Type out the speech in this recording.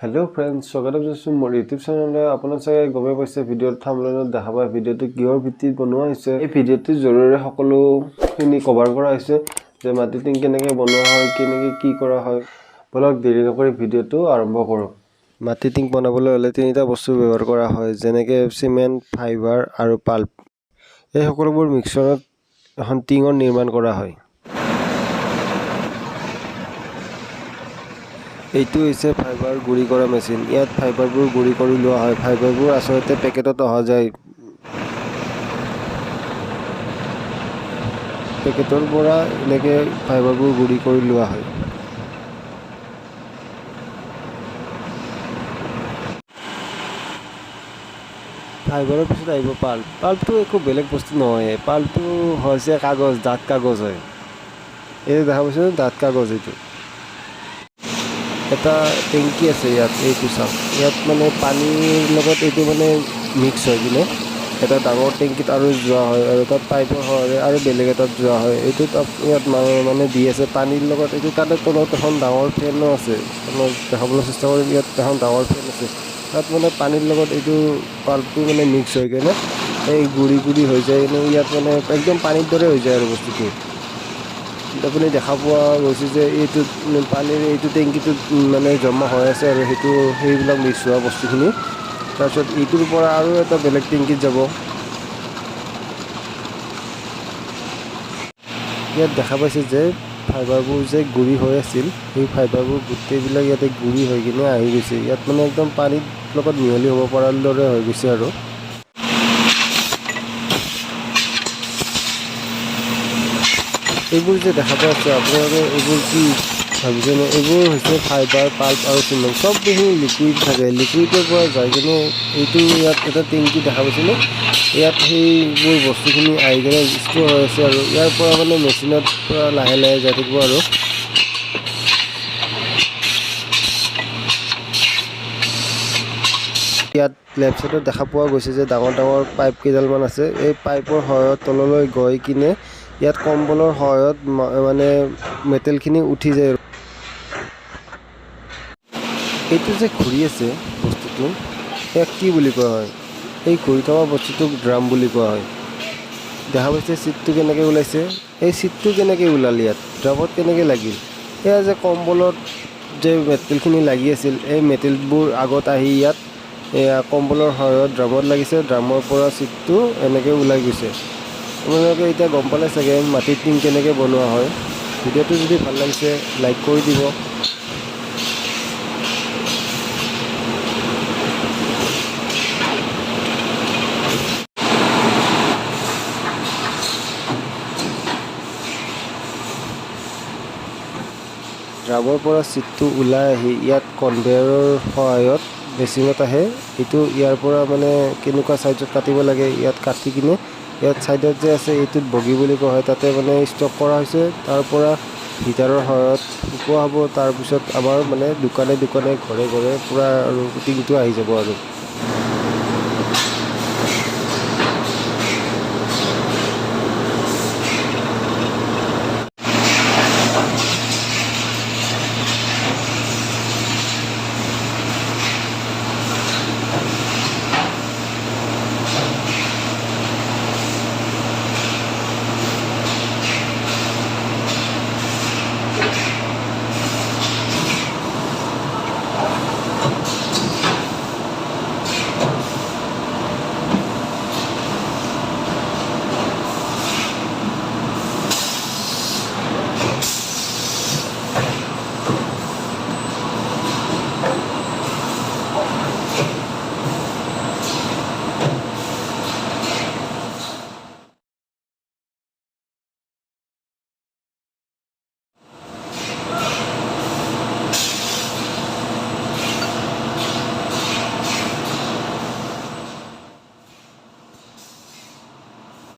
Hello friends, स्वागत जनाइছোঁ মোৰ YouTube চেনেললৈ। আপোনালোকে চাগে গমে পাইছে ভিডিঅ'ৰ থাম্বনেইলত দেখা পায় ভিডিঅ'টো কিহৰ ভিত্তিত বনোৱা হৈছে। এই ভিডিঅ'টোৰ জৰিয়তে সকলোখিনি কভাৰ কৰা হৈছে যে মাটি টিং কেনেকৈ বনোৱা হয়, কেনেকৈ কি কৰা হয়। বলক দেৰি নকৰি ভিডিঅ'টো আৰম্ভ কৰোঁ। মাটি টিং বনাবলৈ হ'লে তিনিটা বস্তু ব্যৱহাৰ কৰা হয়, যেনেকৈ চিমেণ্ট, ফাইবাৰ আৰু পাল্প। এই সকলোবোৰ মিক্সাৰত এখন টিঙৰ নিৰ্মাণ কৰা হয়। এইটো হৈছে ফাইবাৰ গুড়ি কৰা মেচিন। ইয়াত ফাইবাৰবোৰ গুড়ি কৰি লোৱা হয়। ফাইবাৰবোৰ আচলতে পেকেটত অহা যায়। পেকেটৰ পৰা এনেকৈ ফাইবাৰবোৰ গুড়ি কৰি লোৱা হয়। ফাইবাৰৰ পিছত আহিব পাল্প। পাল্পটো একো বেলেগ বস্তু নহয়, পাল্পটো হৈছে কাগজ, ডাঠ কাগজ হয়। এই দেখা পাইছোঁ ডাঠ কাগজ। এইটো এটা টেংকি আছে ইয়াত, এইটো চাওক। ইয়াত মানে পানীৰ লগত এইটো মানে মিক্স হৈ কিনে এটা ডাঙৰ টেংকিত আৰু যোৱা হয়, আৰু তাত পাইপৰ সহায়েৰে আৰু বেলেগ এটাত যোৱা হয়। এইটোত ইয়াত মানে দি আছে পানীৰ লগত। এইটো তাতে তলত এখন ডাঙৰ ফেনো আছে। দেখাবলৈ চেষ্টা কৰিম, ইয়াত এখন ডাঙৰ ফেন আছে। তাত মানে পানীৰ লগত এইটো পাল্পটো মানে মিক্স হৈ কিনে এই গুড়ি গুড়ি হৈ যায় কিনে ইয়াত মানে একদম পানীৰ দৰে হৈ যায় আৰু বস্তুটো। আপুনি দেখা পোৱা গৈছে যে এইটোত পানীৰ এইটো টেংকিটোত মানে জমা হৈ আছে আৰু সেইবিলাক মিক্স হোৱা বস্তুখিনি তাৰপিছত এইটোৰ পৰা আৰু এটা বেলেগ টেংকিত যাব। ইয়াত দেখা পাইছে যে ফাইবাৰবোৰ যে গুড়ি হৈ আছিল, সেই ফাইবাৰবোৰ গোটেইবিলাক ইয়াতে গুড়ি হৈ কিনে আহি গৈছে। ইয়াত মানে একদম পানীৰ লগত মিহলি হ'ব পৰাৰ দৰে হৈ গৈছে। আৰু এইবোৰ যে দেখা পাই আছে আপোনালোকে, এইবোৰ কি ভাবিছেনে? এইবোৰ হৈছে ফাইবাৰ, পাল্প আৰু চিমেণ্ট। চবখিনি লিকুইড থাকে। লিকুইডৰ পৰা যাই কিনে এইটো ইয়াত এটা টেংকি দেখা পাইছেনে? ইয়াত সেইবোৰ বস্তুখিনি আহি কিনে ষ্ট'ৰ হৈ আছে, আৰু ইয়াৰ পৰা মানে মেচিনত পৰা লাহে লাহে যাই থাকিব। আৰু ইয়াত লেফ্ট চাইডত দেখা পোৱা গৈছে যে ডাঙৰ ডাঙৰ পাইপ কেইডালমান আছে। এই পাইপৰ সহায়ত তললৈ গৈ কিনে ইয়াত কম্বলৰ সহায়ত মানে মেটেলখিনি উঠি যায়। এইটো যে ঘূৰি আছে বস্তুটো, ইয়াক কি বুলি কোৱা হয়? এই ঘূৰি থকা বস্তুটোক ড্ৰাম বুলি কোৱা হয়। দেখা পাইছে চিটটো কেনেকৈ ওলাইছে? এই চিটটো কেনেকৈ ওলাল? ইয়াত ড্ৰামত কেনেকৈ লাগিল? এয়া যে কম্বলত যে মেটেলখিনি লাগি আছিল, এই মেটেলবোৰ আগত আহি ইয়াত এয়া কম্বলৰ সহায়ত ড্ৰামত লাগিছে। ড্ৰামৰ পৰা চিটটো এনেকৈ ওলাই গৈছে। আপোনালোকে এতিয়া গম পালে চাগে মাটিৰ টিং কেনেকৈ বনোৱা হয়। ভিডিঅ'টো যদি ভাল লাগিছে লাইক কৰি দিব। ড্ৰামৰ পৰা চিটটো ওলাই আহি ইয়াত কনভেয়ৰৰ সহায়ত মেচিনত আহে। এইটো ইয়াৰ পৰা মানে কেনেকুৱা ছাইজত কাটিব লাগে, ইয়াত কাটি কিনে ইয়াত ছাইডত যে আছে এইটোত বগী বুলি কোৱা হয়, তাতে মানে ষ্টক কৰা হৈছে। তাৰ পৰা হিটাৰৰ সহায়ত শুকোৱা হ'ব। তাৰপিছত আমাৰ মানে দোকানে দোকানে ঘৰে ঘৰে পূৰা আৰু টিংটো আহি যাব। আৰু